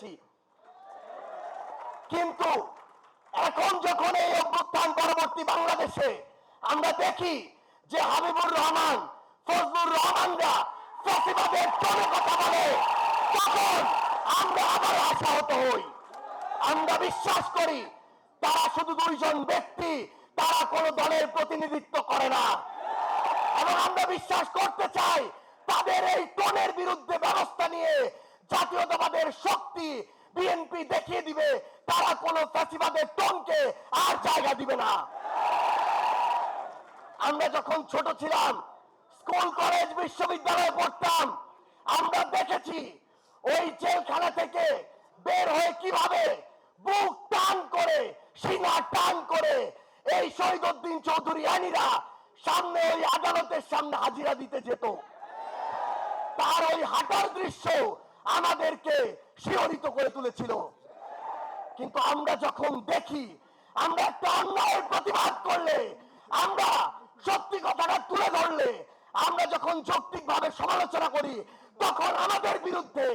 করেছি। কিন্তু এখন যখন এই অভ্যুত্থান পরবর্তী বাংলাদেশে আমরা দেখি যে হাবিবুর রহমান, ফজলুর রহমানরা ফ্যাসিবাদের টোনে কথা বলে, তখন আমরা আবার আশাহত হই। আমরা বিশ্বাস করি তারা শুধু দুইজন ব্যক্তি, তারা কোনো দলের প্রতিনিধিত্ব করে না। এবং আমরা বিশ্বাস করতে চাই তাদের এই টোনের বিরুদ্ধে ব্যবস্থা নিয়ে জাতীয়তাবাদের শক্তি বিএনপি দেখিয়ে দিবে তারা কোনো ফ্যাসিবাদের টোনকে আর জায়গা দিবে না। আমরা যখন ছোট ছিলাম, স্কুল কলেজ বিশ্ববিদ্যালয়ে পড়তাম, আমরা দেখেছি ওই জেলখানা থেকে বের হয়ে কিভাবে বুক টান করে, সিনা টান করে এই শহীদউদ্দিন চৌধুরী আইনীরা সামনে ওই আদালতের সামনে হাজিরা দিতে যেত। তার ওই হাঁটার দৃশ্য আমাদেরকে শিহরিত করে তুলেছিল। কিন্তু আমরা যখন দেখি আমরা একটা অন্যায়ের প্রতিবাদ করলে, আমরা সত্যি কথাটা তুলে ধরলে, আমরা যখন যৌক্তিকভাবে সমালোচনা করি, তখন আমাদের বিরুদ্ধে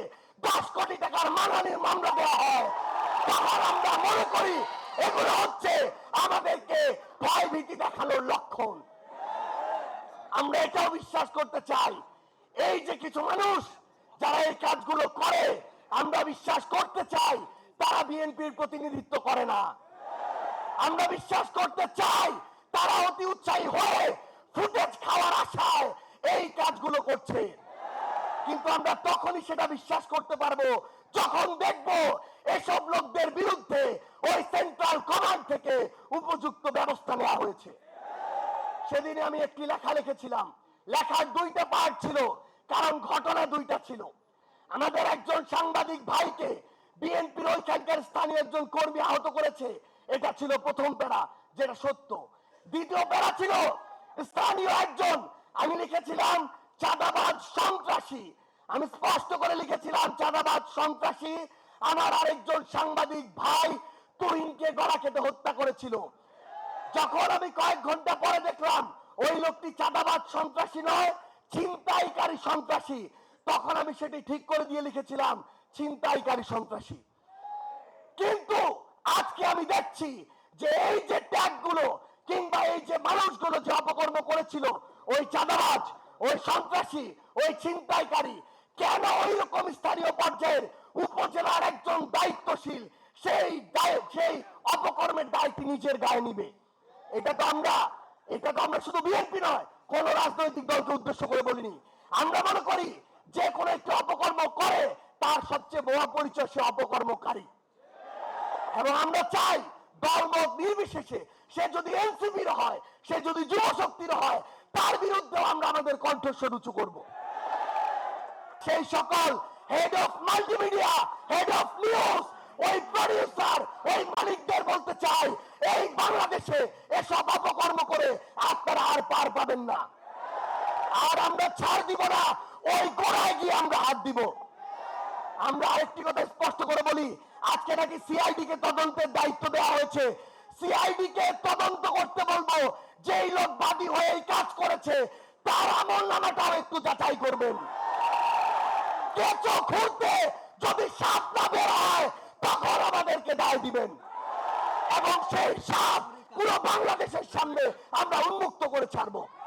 10 কোটি টাকার মানহানির মামলা দেওয়া হয়। তখন আমরা মনে করি এগুলো হচ্ছে আমাদেরকে ভয় ভীতি দেখানোর লক্ষণ। আমরা এটাও বিশ্বাস করতে চাই এই যে কিছু মানুষ যারা এই কাজগুলো করে, আমরা বিশ্বাস করতে চাই তারা বিএনপির প্রতিনিধিত্ব করে না। আমরা বিশ্বাস করতে চাই তারা অতি উৎসাহী হয়ে ফুটেজ খাওয়ার আশায় এই কাজগুলো করছে। কিন্তু আমরা তখনই সেটা বিশ্বাস করতে পারবো যখন দেখব এসব লোকদের বিরুদ্ধে ওই সেন্ট্রাল কমান্ড থেকে উপযুক্ত ব্যবস্থা নেওয়া হয়েছে। সেদিনে আমি একটি লেখা লিখেছিলাম। লেখার 2টা পার্ট ছিল, কারণ ঘটনা 2টা ছিল। আমাদের একজন সাংবাদিক ভাইকে বিএনপির ওইখানকার স্থানীয় একজন কর্মী আহত করেছে, এটা ছিল প্রথম প্যারা, যেটা সত্য। দ্বিতীয় প্যারা ছিল স্থানীয় একজন, আমি লিখেছিলাম চাঁদাবাজ সন্ত্রাসী। আমি স্পষ্ট করে লিখেছিলাম চাঁদাবাজ সন্ত্রাসী আমার আরেকজন সাংবাদিক ভাই তুহিনকে গলা কেটে হত্যা করেছিল। যখন আমি কয়েক ঘন্টা পরে দেখলাম ওই লোকটি চাঁদাবাজ সন্ত্রাসী নয়, ছিনতাইকারী সন্ত্রাসী, তখন আমি সেটি ঠিক করে দিয়ে লিখেছিলাম ছিনতাইকারী সন্ত্রাসী। কিন্তু আজকে আমি দেখছি যে এই যে ট্যাগগুলো কিংবা এই যে মানুষগুলো যে অপকর্ম করেছিল, ওই চাঁদাবাজ, ওই সন্ত্রাসী, ওই ছিনতাইকারী, কেন ওই রকম স্থানীয় পর্যায়ের উপজেলার একজন দায়িত্বশীল সেই অপকর্মের দায়িত্ব নিজের গায়ে নিবে? এটা তো আমরা শুধু বিএনপি নয়, কোন রাজনৈতিক দলকে উদ্দেশ্য করে বলিনি। আমরা মনে করি যে কোনো একটি অপকর্ম করে তার সবচেয়ে বড় পরিচয় সে অপকর্মকারী। এবং আমরা চাই দলমত নির্বিশেষে সে যদি এনসিপির হয়, সে যদি যুব শক্তির হয়, তার বিরুদ্ধেও আমরা আমাদের কণ্ঠস্বর উঁচু করব। সেই সকল head of multimedia, head of news, ওই প্রডিউসার, ওই মালিকদের বলতে চাই এই বাংলাদেশে এসব অপকর্ম করে আপনারা আর পার পাবেন না। আর আমরা ছাড় দিব না, ওই গোড়ায় গিয়ে আমরা হাত দিব। আমরা আরেকটি কথা স্পষ্ট করে বলি, আজকে নাকি সিআইডি কে তদন্তের দায়িত্ব দেওয়া হয়েছে। সিআইডি কে তদন্ত করতে বলবো, যেই লোক বাদী হয়ে এই কাজ করেছে তার আমলনামাটাও একটু যাচাই করবেন। কেঁচো খুঁড়তে যদি সাপ না বের হয় তখন আমাদেরকে দায় দিবেন, এবং সেই সাপ পুরো বাংলাদেশের সামনে আমরা উন্মুক্ত করে ছাড়বো।